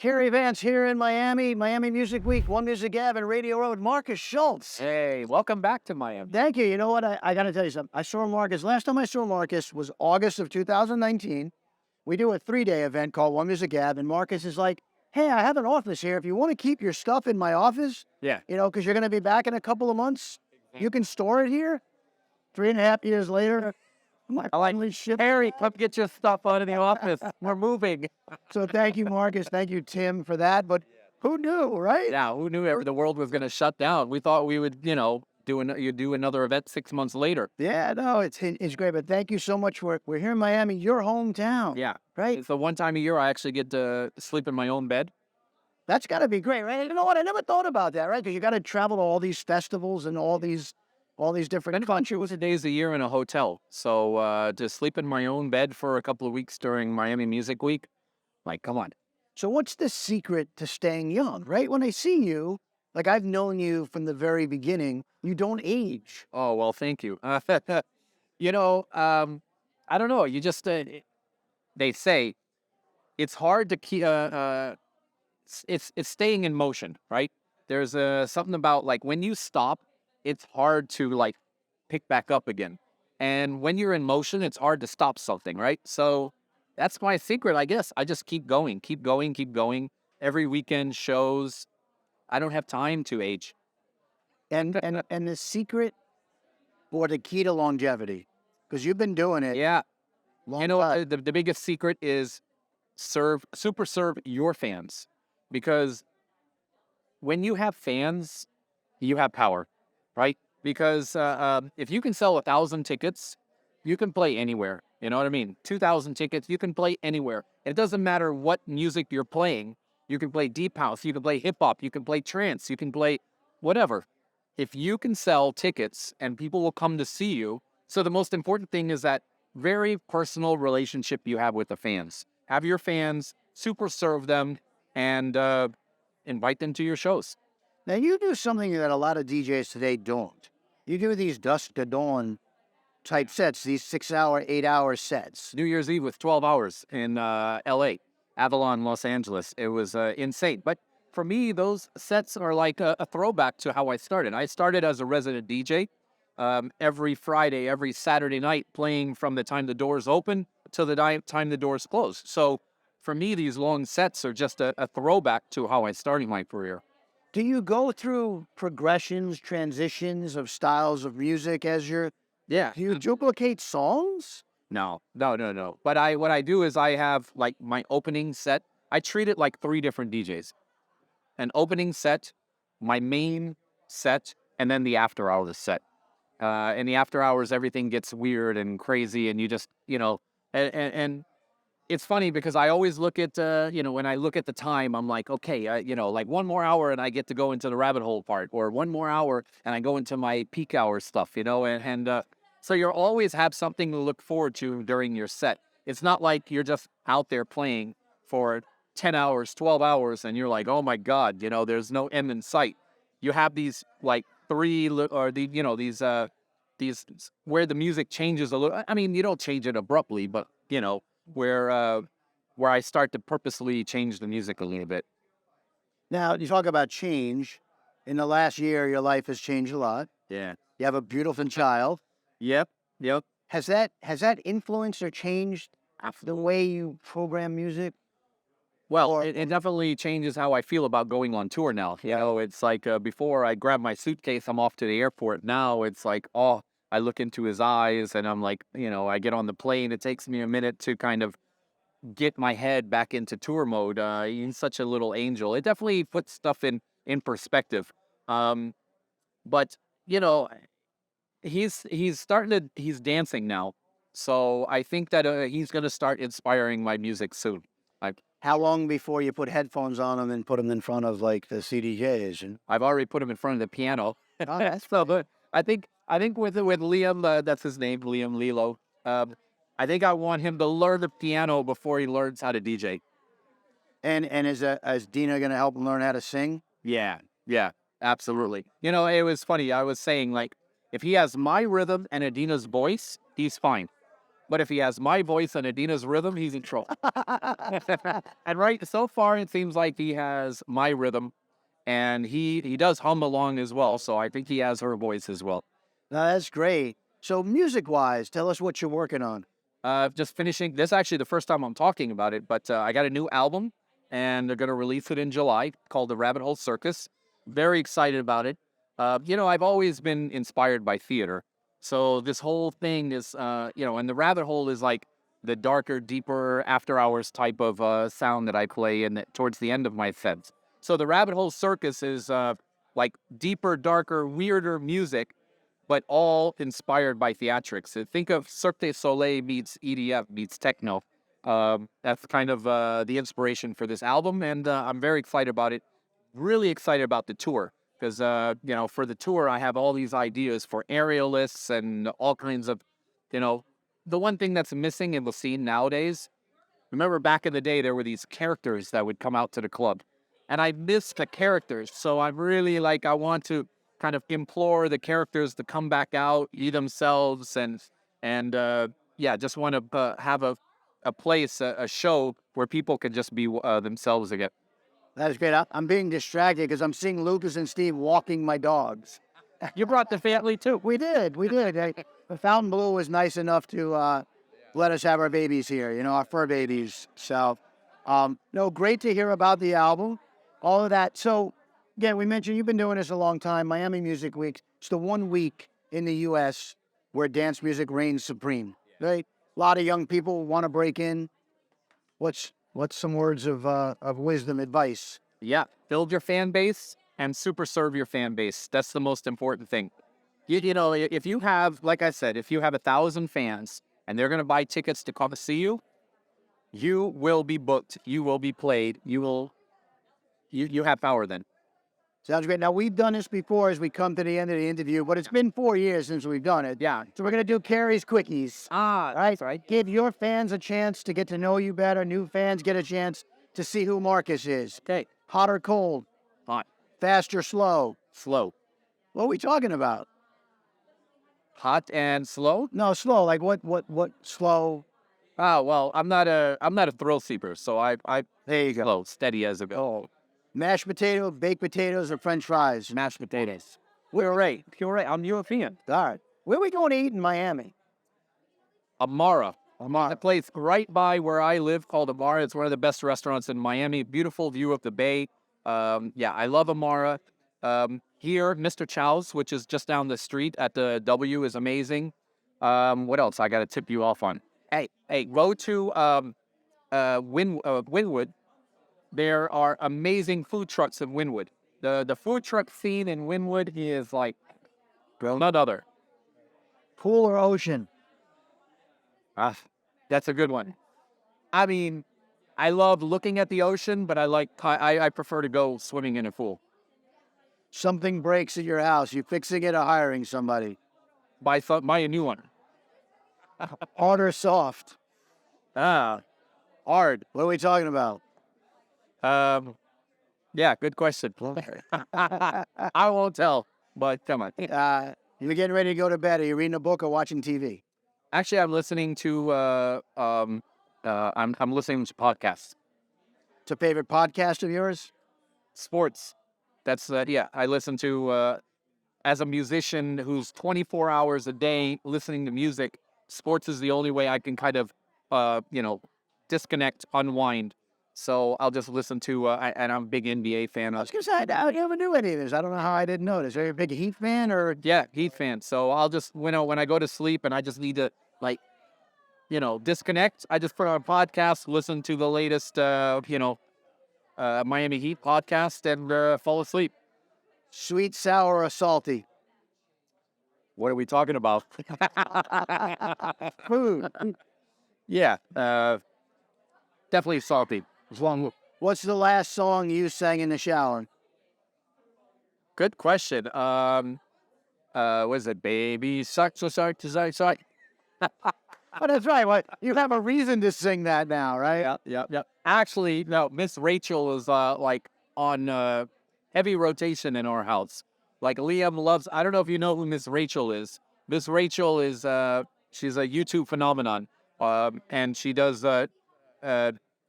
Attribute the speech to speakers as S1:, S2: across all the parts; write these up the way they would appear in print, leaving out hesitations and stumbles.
S1: CARY Vance here in Miami, Miami Music Week, One Music Ave and Radio Road. Markus Schulz.
S2: Hey, welcome back to Miami.
S1: Thank you. You know what? I got to tell you something. I saw Markus. Last time I saw Markus was August of 2019. We do a 3-day event called One Music Ave, and Markus is like, hey, I have an office here. If you want to keep your stuff in my office,
S2: Yeah.
S1: you know, because you're going to be back in a couple of months, you can store it here. 3.5 years later,
S2: I like, Harry, come get your stuff out of the office. We're moving.
S1: So thank you, Markus. Thank you, Tim, for that. But who knew, right?
S2: Yeah, who knew the world was going to shut down? We thought we would, do another event 6 months later.
S1: Yeah, no, it's great. But thank you so much for it. We're here in Miami, your hometown.
S2: Yeah.
S1: Right?
S2: It's the one time a year I actually get to sleep in my own bed.
S1: That's got to be great, right? You know what? I never thought about that, right? Because you got to travel to all these festivals and all these different countries.
S2: It was days a year in a hotel. So to sleep in my own bed for a couple of weeks during Miami Music Week, like, come on.
S1: So what's the secret to staying young, right? When I see you, like I've known you from the very beginning, you don't age.
S2: Oh, well, thank you. I don't know. You just, they say it's hard to keep, it's staying in motion, right? There's something about like when you stop, it's hard to like pick back up again. And when you're in motion, it's hard to stop something, right? So that's my secret, I guess. I just keep going. Every weekend shows. I don't have time to age.
S1: And the secret or the key to longevity, because you've been doing it.
S2: Yeah.
S1: Long time.
S2: The biggest secret is super serve your fans. Because when you have fans, you have power, right? Because if you can sell 1,000 tickets, you can play anywhere. You know what I mean? 2,000 tickets, you can play anywhere. It doesn't matter what music you're playing. You can play deep house, you can play hip hop, you can play trance, you can play whatever. If you can sell tickets and people will come to see you. So the most important thing is that very personal relationship you have with the fans. Have your fans, super serve them, and invite them to your shows.
S1: Now you do something that a lot of DJs today don't. You do these dusk to dawn type sets, these 6-hour, 8-hour sets.
S2: New Year's Eve with 12 hours in LA, Avalon, Los Angeles. It was insane. But for me, those sets are like a throwback to how I started. I started as a resident DJ every Friday, every Saturday night, playing from the time the doors open till the time the doors close. So for me, these long sets are just a throwback to how I started my career.
S1: Do you go through progressions, transitions of styles of music as you're...
S2: Yeah.
S1: Do you duplicate songs?
S2: No. But what I do is I have like my opening set. I treat it like 3 different DJs. An opening set, my main set, and then the after hours set. In the after hours, everything gets weird and crazy, and you just, and it's funny because I always look at, when I look at the time, I'm like, okay, like 1 more hour and I get to go into the rabbit hole part, or 1 more hour and I go into my peak hour stuff, so you'll always have something to look forward to during your set. It's not like you're just out there playing for 10 hours, 12 hours, and you're like, oh my God, there's no end in sight. You have these like 3, or these where the music changes a little. I mean, you don't change it abruptly, but where I start to purposely change the music a little bit.
S1: Now, you talk about change. In the last year, your life has changed a lot.
S2: Yeah.
S1: You have a beautiful child.
S2: Yep.
S1: Has that influenced or changed the way you program music?
S2: Well, it definitely changes how I feel about going on tour now. It's like before I grab my suitcase, I'm off to the airport. Now it's like, oh, I look into his eyes and I'm like, I get on the plane. It takes me a minute to kind of get my head back into tour mode. He's such a little angel. It definitely puts stuff in perspective. But, he's dancing now. So I think that he's going to start inspiring my music soon.
S1: How long before you put headphones on him and put him in front of like the CDJs? And...
S2: I've already put him in front of the piano.
S1: Oh, that's
S2: so good. I think with Liam, that's his name, Liam Lilo. I think I want him to learn the piano before he learns how to DJ.
S1: And is Dina going to help him learn how to sing?
S2: Yeah, absolutely. It was funny. I was saying like, if he has my rhythm and Adina's voice, he's fine. But if he has my voice and Adina's rhythm, he's in trouble. And right, so far it seems like he has my rhythm, and he does hum along as well. So I think he has her voice as well.
S1: Now, that's great. So music-wise, tell us what you're working on.
S2: Just finishing. This is actually the first time I'm talking about it, but I got a new album, and they're going to release it in July called The Rabbit Hole Circus. Very excited about it. I've always been inspired by theater. So this whole thing is, and the rabbit hole is like the darker, deeper after hours type of sound that I play towards the end of my sets. So the Rabbit Hole Circus is like deeper, darker, weirder music, but all inspired by theatrics. So think of Cirque du Soleil meets EDF meets techno. That's kind of the inspiration for this album, and I'm very excited about it. Really excited about the tour. Because, for the tour, I have all these ideas for aerialists and all kinds of, the one thing that's missing in the scene nowadays, remember back in the day, there were these characters that would come out to the club. And I miss the characters. So I'm really I want to kind of implore the characters to come back out, be themselves, and just want to have a place, a show where people can just be themselves again.
S1: That is great. I'm being distracted because I'm seeing Lucas and Steve walking my dogs.
S2: You brought the family too.
S1: We did. The Fontainebleau was nice enough to let us have our babies here, our fur babies. So, great to hear about the album, all of that. So, again, we mentioned you've been doing this a long time. Miami Music Week. It's the 1 week in the U.S. where dance music reigns supreme, right? A lot of young people want to break in. What's some words of wisdom, advice?
S2: Yeah, build your fan base and super serve your fan base. That's the most important thing. If you have, like I said, if you have 1,000 fans and they're going to buy tickets to come to see you, you will be booked. You will be played. You have power then.
S1: Sounds great. Now, we've done this before as we come to the end of the interview, but it's been 4 years since we've done it.
S2: Yeah.
S1: So we're going to do CARY's Quickies.
S2: All right. That's right.
S1: Give your fans a chance to get to know you better. New fans get a chance to see who Markus is.
S2: Okay.
S1: Hot or cold?
S2: Hot.
S1: Fast or slow?
S2: Slow.
S1: What are we talking about?
S2: Hot and slow?
S1: No, slow. Like what slow?
S2: Oh, well, I'm not a thrill seeker, so I
S1: There you go.
S2: slow, steady as a go.
S1: Oh. Mashed potato, baked potatoes, or French fries?
S2: Mashed potatoes.
S1: We're right.
S2: You're right. I'm European.
S1: All right. Where are we going to eat in Miami?
S2: Amara. A place right by where I live called Amara. It's one of the best restaurants in Miami. Beautiful view of the bay. I love Amara. Here, Mr. Chow's, which is just down the street at the W, is amazing. What else I got to tip you off on? Hey, go to Wynwood. There are amazing food trucks in Wynwood. The food truck scene in Wynwood is like none other.
S1: Pool or ocean?
S2: That's a good one. I mean, I love looking at the ocean, but I prefer to go swimming in a pool.
S1: Something breaks at your house. You fixing it or hiring somebody?
S2: Buy a new one.
S1: Hard or soft?
S2: Hard.
S1: What are we talking about?
S2: Yeah, good question. I won't tell, but come on.
S1: You're getting ready to go to bed. Are you reading a book or watching TV?
S2: Actually, I'm listening to I'm listening to podcasts.
S1: It's a favorite podcast of yours?
S2: Sports. That's I listen to as a musician who's 24 hours a day listening to music. Sports is the only way I can kind of disconnect, unwind. So I'll just listen to, and I'm a big NBA fan.
S1: I was going to say, I never knew any of this. I don't know how I didn't notice. Are you a big Heat fan or?
S2: Yeah, Heat fan. So I'll just, when I go to sleep and I just need to, disconnect, I just put on a podcast, listen to the latest, Miami Heat podcast and fall asleep.
S1: Sweet, sour, or salty?
S2: What are we talking about?
S1: Food.
S2: Yeah, definitely salty.
S1: What's the last song you sang in the shower?
S2: Good question. Was it Baby Suck So Sorry to Sorry Sorry?
S1: Oh, that's right. Well, you have a reason to sing that now, right?
S2: Yeah. Actually, no, Miss Rachel is on heavy rotation in our house. Like Liam loves, I don't know if you know who Miss Rachel is. Miss Rachel is, she's a YouTube phenomenon. and she does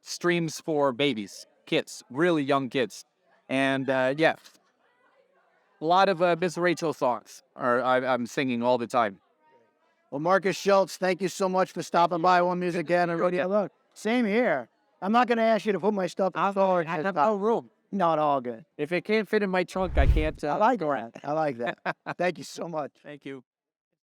S2: streams for babies, kids, really young kids, and yeah, a lot of Miss Rachel songs I'm singing all the time.
S1: Well, Markus Schulz, thank you so much for stopping by One Music Again. And look, same here. I'm not going to ask you to put my stuff in storage.
S2: I have no room.
S1: Not all good.
S2: If it can't fit in my trunk, I can't.
S1: I like that. I like that. Thank you so much.
S2: Thank you.